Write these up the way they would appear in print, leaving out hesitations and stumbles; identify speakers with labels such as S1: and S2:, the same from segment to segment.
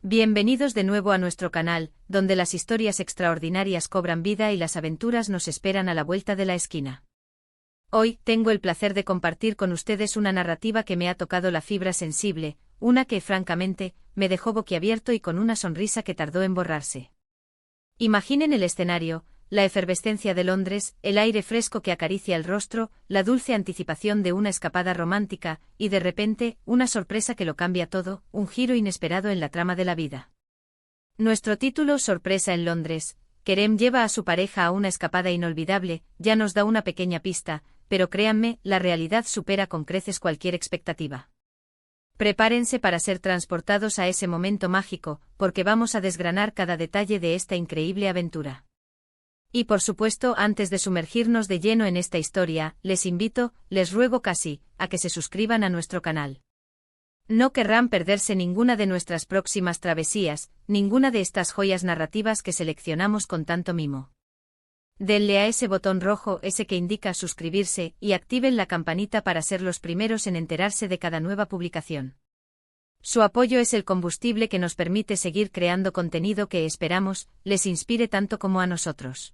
S1: Bienvenidos de nuevo a nuestro canal, donde las historias extraordinarias cobran vida y las aventuras nos esperan a la vuelta de la esquina. Hoy, tengo el placer de compartir con ustedes una narrativa que me ha tocado la fibra sensible, una que, francamente, me dejó boquiabierto y con una sonrisa que tardó en borrarse. Imaginen el escenario: la efervescencia de Londres, el aire fresco que acaricia el rostro, la dulce anticipación de una escapada romántica, y de repente, una sorpresa que lo cambia todo, un giro inesperado en la trama de la vida. Nuestro título, Sorpresa en Londres. Kerem lleva a su pareja a una escapada inolvidable, ya nos da una pequeña pista, pero créanme, la realidad supera con creces cualquier expectativa. Prepárense para ser transportados a ese momento mágico, porque vamos a desgranar cada detalle de esta increíble aventura. Y por supuesto, antes de sumergirnos de lleno en esta historia, les ruego casi, a que se suscriban a nuestro canal. No querrán perderse ninguna de nuestras próximas travesías, ninguna de estas joyas narrativas que seleccionamos con tanto mimo. Denle a ese botón rojo, ese que indica suscribirse, y activen la campanita para ser los primeros en enterarse de cada nueva publicación. Su apoyo es el combustible que nos permite seguir creando contenido que esperamos les inspire tanto como a nosotros.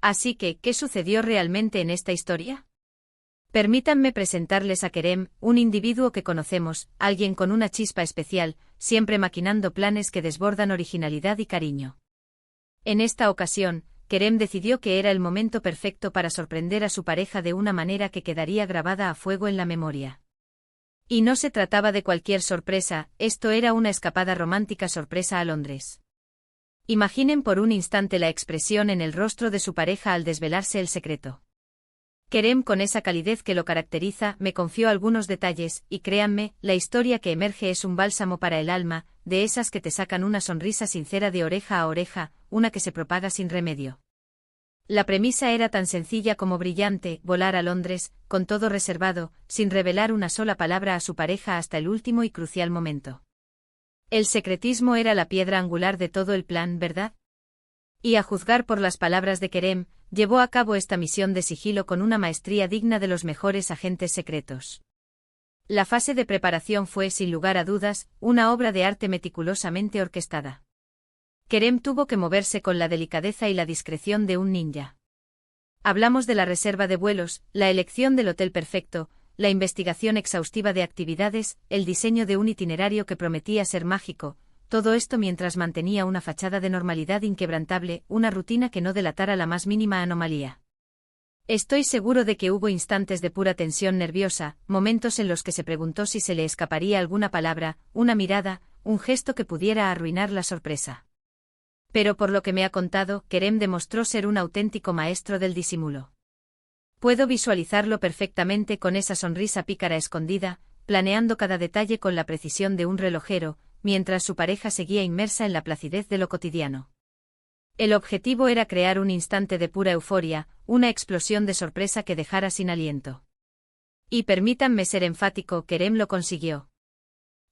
S1: Así que, ¿qué sucedió realmente en esta historia? Permítanme presentarles a Kerem, un individuo que conocemos, alguien con una chispa especial, siempre maquinando planes que desbordan originalidad y cariño. En esta ocasión, Kerem decidió que era el momento perfecto para sorprender a su pareja de una manera que quedaría grabada a fuego en la memoria. Y no se trataba de cualquier sorpresa, esto era una escapada romántica sorpresa a Londres. Imaginen por un instante la expresión en el rostro de su pareja al desvelarse el secreto. Kerem, con esa calidez que lo caracteriza, me confió algunos detalles, y créanme, la historia que emerge es un bálsamo para el alma, de esas que te sacan una sonrisa sincera de oreja a oreja, una que se propaga sin remedio. La premisa era tan sencilla como brillante: volar a Londres, con todo reservado, sin revelar una sola palabra a su pareja hasta el último y crucial momento. El secretismo era la piedra angular de todo el plan, ¿verdad? Y a juzgar por las palabras de Kerem, llevó a cabo esta misión de sigilo con una maestría digna de los mejores agentes secretos. La fase de preparación fue, sin lugar a dudas, una obra de arte meticulosamente orquestada. Kerem tuvo que moverse con la delicadeza y la discreción de un ninja. Hablamos de la reserva de vuelos, la elección del hotel perfecto, la investigación exhaustiva de actividades, el diseño de un itinerario que prometía ser mágico, todo esto mientras mantenía una fachada de normalidad inquebrantable, una rutina que no delatara la más mínima anomalía. Estoy seguro de que hubo instantes de pura tensión nerviosa, momentos en los que se preguntó si se le escaparía alguna palabra, una mirada, un gesto que pudiera arruinar la sorpresa. Pero por lo que me ha contado, Kerem demostró ser un auténtico maestro del disimulo. Puedo visualizarlo perfectamente con esa sonrisa pícara escondida, planeando cada detalle con la precisión de un relojero, mientras su pareja seguía inmersa en la placidez de lo cotidiano. El objetivo era crear un instante de pura euforia, una explosión de sorpresa que dejara sin aliento. Y permítanme ser enfático, Kerem lo consiguió.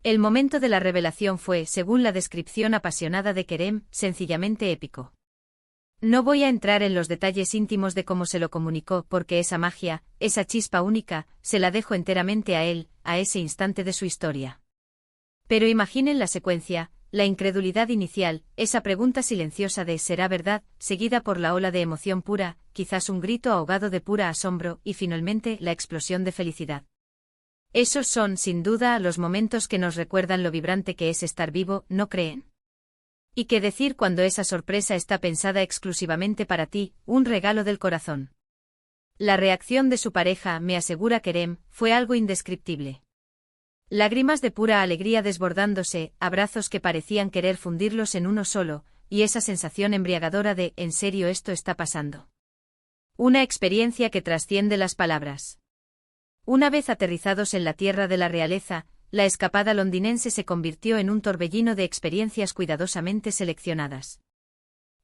S1: El momento de la revelación fue, según la descripción apasionada de Kerem, sencillamente épico. No voy a entrar en los detalles íntimos de cómo se lo comunicó, porque esa magia, esa chispa única, se la dejo enteramente a él, a ese instante de su historia. Pero imaginen la secuencia, la incredulidad inicial, esa pregunta silenciosa de ¿será verdad?, seguida por la ola de emoción pura, quizás un grito ahogado de pura asombro, y finalmente la explosión de felicidad. Esos son, sin duda, los momentos que nos recuerdan lo vibrante que es estar vivo, ¿no creen? ¿Y qué decir cuando esa sorpresa está pensada exclusivamente para ti, un regalo del corazón? La reacción de su pareja, me asegura Kerem, fue algo indescriptible. Lágrimas de pura alegría desbordándose, abrazos que parecían querer fundirlos en uno solo, y esa sensación embriagadora de ¿en serio esto está pasando? Una experiencia que trasciende las palabras. Una vez aterrizados en la tierra de la realeza, la escapada londinense se convirtió en un torbellino de experiencias cuidadosamente seleccionadas.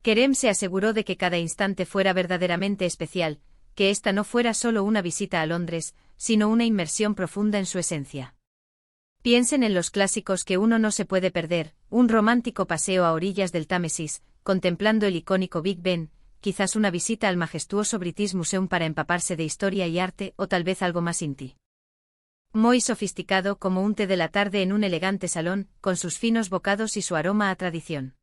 S1: Kerem se aseguró de que cada instante fuera verdaderamente especial, que esta no fuera solo una visita a Londres, sino una inmersión profunda en su esencia. Piensen en los clásicos que uno no se puede perder: un romántico paseo a orillas del Támesis, contemplando el icónico Big Ben, quizás una visita al majestuoso British Museum para empaparse de historia y arte, o tal vez algo más íntimo. Muy sofisticado como un té de la tarde en un elegante salón, con sus finos bocados y su aroma a tradición.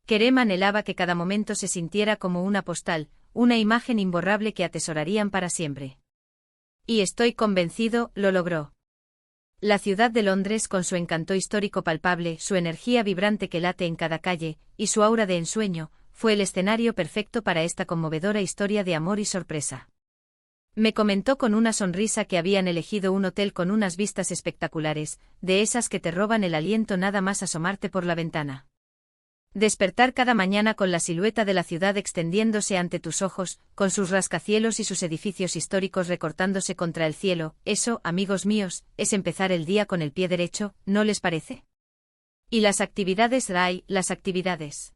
S1: Kerem anhelaba que cada momento se sintiera como una postal, una imagen imborrable que atesorarían para siempre. Y estoy convencido, lo logró. La ciudad de Londres, con su encanto histórico palpable, su energía vibrante que late en cada calle, y su aura de ensueño, fue el escenario perfecto para esta conmovedora historia de amor y sorpresa. Me comentó con una sonrisa que habían elegido un hotel con unas vistas espectaculares, de esas que te roban el aliento nada más asomarte por la ventana. Despertar cada mañana con la silueta de la ciudad extendiéndose ante tus ojos, con sus rascacielos y sus edificios históricos recortándose contra el cielo, eso, amigos míos, es empezar el día con el pie derecho, ¿no les parece? Y las actividades, Ray, las actividades.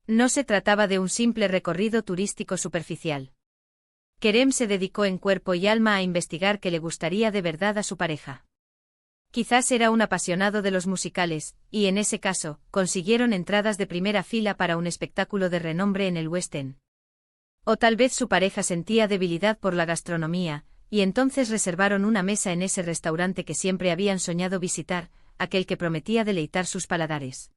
S1: No se trataba de un simple recorrido turístico superficial. Kerem se dedicó en cuerpo y alma a investigar qué le gustaría de verdad a su pareja. Quizás era un apasionado de los musicales, y en ese caso, consiguieron entradas de primera fila para un espectáculo de renombre en el West End. O tal vez su pareja sentía debilidad por la gastronomía, y entonces reservaron una mesa en ese restaurante que siempre habían soñado visitar, aquel que prometía deleitar sus paladares.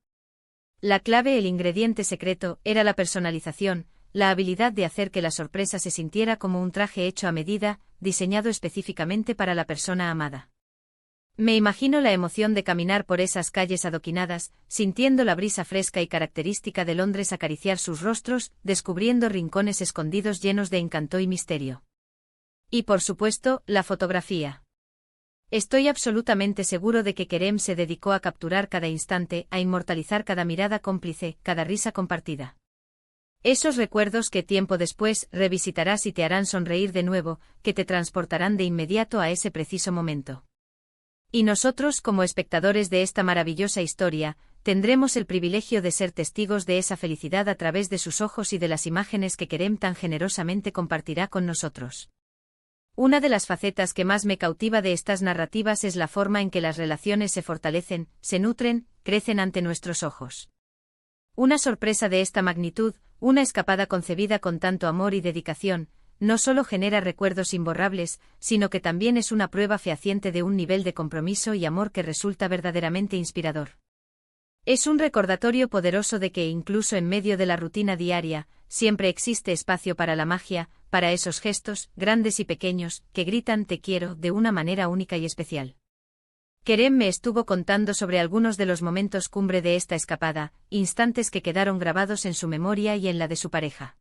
S1: La clave, el ingrediente secreto, era la personalización, la habilidad de hacer que la sorpresa se sintiera como un traje hecho a medida, diseñado específicamente para la persona amada. Me imagino la emoción de caminar por esas calles adoquinadas, sintiendo la brisa fresca y característica de Londres acariciar sus rostros, descubriendo rincones escondidos llenos de encanto y misterio. Y por supuesto, la fotografía. Estoy absolutamente seguro de que Kerem se dedicó a capturar cada instante, a inmortalizar cada mirada cómplice, cada risa compartida. Esos recuerdos que tiempo después revisitarás y te harán sonreír de nuevo, que te transportarán de inmediato a ese preciso momento. Y nosotros, como espectadores de esta maravillosa historia, tendremos el privilegio de ser testigos de esa felicidad a través de sus ojos y de las imágenes que Kerem tan generosamente compartirá con nosotros. Una de las facetas que más me cautiva de estas narrativas es la forma en que las relaciones se fortalecen, se nutren, crecen ante nuestros ojos. Una sorpresa de esta magnitud, una escapada concebida con tanto amor y dedicación, no solo genera recuerdos imborrables, sino que también es una prueba fehaciente de un nivel de compromiso y amor que resulta verdaderamente inspirador. Es un recordatorio poderoso de que incluso en medio de la rutina diaria, siempre existe espacio para la magia, para esos gestos, grandes y pequeños, que gritan te quiero de una manera única y especial. Kerem me estuvo contando sobre algunos de los momentos cumbre de esta escapada, instantes que quedaron grabados en su memoria y en la de su pareja.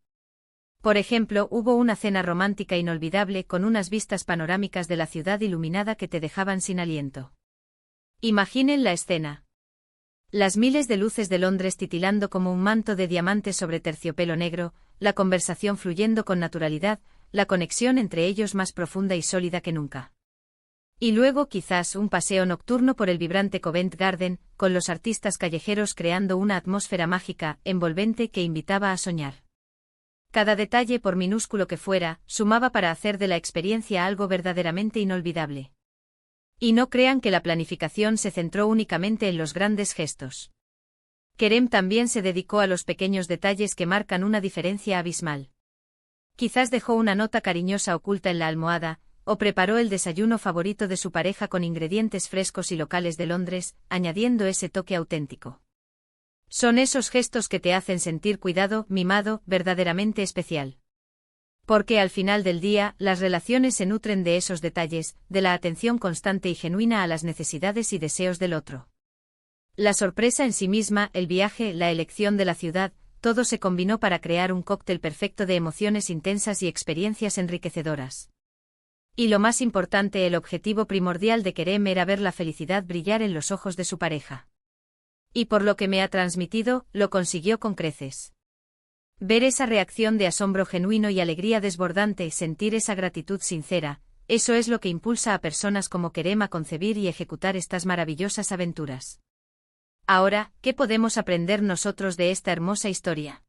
S1: Por ejemplo, hubo una cena romántica inolvidable con unas vistas panorámicas de la ciudad iluminada que te dejaban sin aliento. Imaginen la escena. Las miles de luces de Londres titilando como un manto de diamantes sobre terciopelo negro, la conversación fluyendo con naturalidad, la conexión entre ellos más profunda y sólida que nunca. Y luego quizás un paseo nocturno por el vibrante Covent Garden, con los artistas callejeros creando una atmósfera mágica, envolvente que invitaba a soñar. Cada detalle, por minúsculo que fuera, sumaba para hacer de la experiencia algo verdaderamente inolvidable. Y no crean que la planificación se centró únicamente en los grandes gestos. Kerem también se dedicó a los pequeños detalles que marcan una diferencia abismal. Quizás dejó una nota cariñosa oculta en la almohada, o preparó el desayuno favorito de su pareja con ingredientes frescos y locales de Londres, añadiendo ese toque auténtico. Son esos gestos que te hacen sentir cuidado, mimado, verdaderamente especial. Porque al final del día, las relaciones se nutren de esos detalles, de la atención constante y genuina a las necesidades y deseos del otro. La sorpresa en sí misma, el viaje, la elección de la ciudad, todo se combinó para crear un cóctel perfecto de emociones intensas y experiencias enriquecedoras. Y lo más importante, el objetivo primordial de Kerem era ver la felicidad brillar en los ojos de su pareja. Y por lo que me ha transmitido, lo consiguió con creces. Ver esa reacción de asombro genuino y alegría desbordante, sentir esa gratitud sincera, eso es lo que impulsa a personas como Kerem a concebir y ejecutar estas maravillosas aventuras. Ahora, ¿qué podemos aprender nosotros de esta hermosa historia?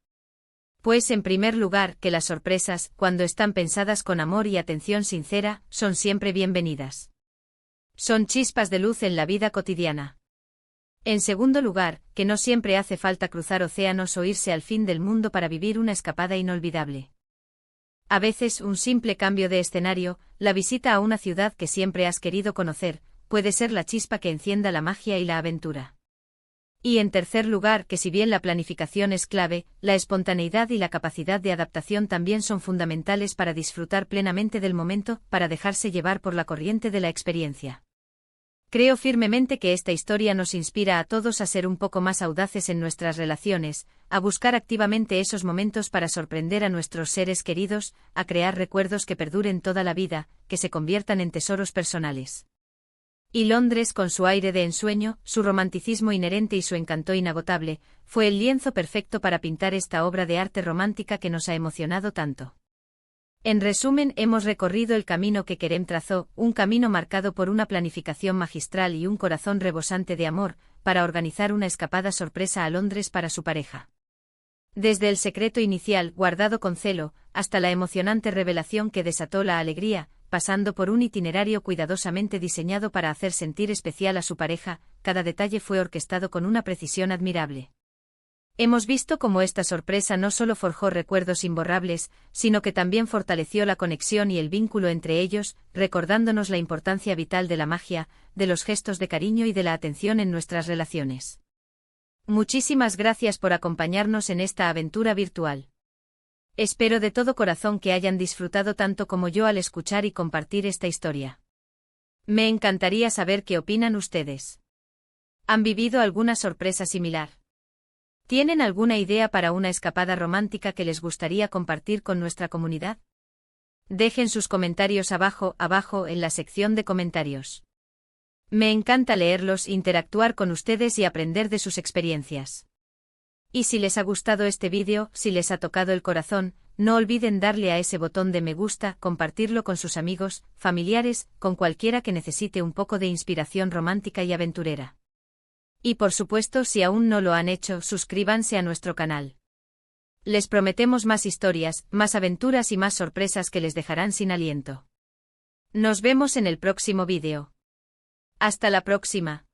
S1: Pues en primer lugar, que las sorpresas, cuando están pensadas con amor y atención sincera, son siempre bienvenidas. Son chispas de luz en la vida cotidiana. En segundo lugar, que no siempre hace falta cruzar océanos o irse al fin del mundo para vivir una escapada inolvidable. A veces un simple cambio de escenario, la visita a una ciudad que siempre has querido conocer, puede ser la chispa que encienda la magia y la aventura. Y en tercer lugar, que si bien la planificación es clave, la espontaneidad y la capacidad de adaptación también son fundamentales para disfrutar plenamente del momento, para dejarse llevar por la corriente de la experiencia. Creo firmemente que esta historia nos inspira a todos a ser un poco más audaces en nuestras relaciones, a buscar activamente esos momentos para sorprender a nuestros seres queridos, a crear recuerdos que perduren toda la vida, que se conviertan en tesoros personales. Y Londres, con su aire de ensueño, su romanticismo inherente y su encanto inagotable, fue el lienzo perfecto para pintar esta obra de arte romántica que nos ha emocionado tanto. En resumen, hemos recorrido el camino que Kerem trazó, un camino marcado por una planificación magistral y un corazón rebosante de amor, para organizar una escapada sorpresa a Londres para su pareja. Desde el secreto inicial, guardado con celo, hasta la emocionante revelación que desató la alegría, pasando por un itinerario cuidadosamente diseñado para hacer sentir especial a su pareja, cada detalle fue orquestado con una precisión admirable. Hemos visto cómo esta sorpresa no solo forjó recuerdos imborrables, sino que también fortaleció la conexión y el vínculo entre ellos, recordándonos la importancia vital de la magia, de los gestos de cariño y de la atención en nuestras relaciones. Muchísimas gracias por acompañarnos en esta aventura virtual. Espero de todo corazón que hayan disfrutado tanto como yo al escuchar y compartir esta historia. Me encantaría saber qué opinan ustedes. ¿Han vivido alguna sorpresa similar? ¿Tienen alguna idea para una escapada romántica que les gustaría compartir con nuestra comunidad? Dejen sus comentarios abajo en la sección de comentarios. Me encanta leerlos, interactuar con ustedes y aprender de sus experiencias. Y si les ha gustado este vídeo, si les ha tocado el corazón, no olviden darle a ese botón de me gusta, compartirlo con sus amigos, familiares, con cualquiera que necesite un poco de inspiración romántica y aventurera. Y por supuesto, si aún no lo han hecho, suscríbanse a nuestro canal. Les prometemos más historias, más aventuras y más sorpresas que les dejarán sin aliento. Nos vemos en el próximo vídeo. Hasta la próxima.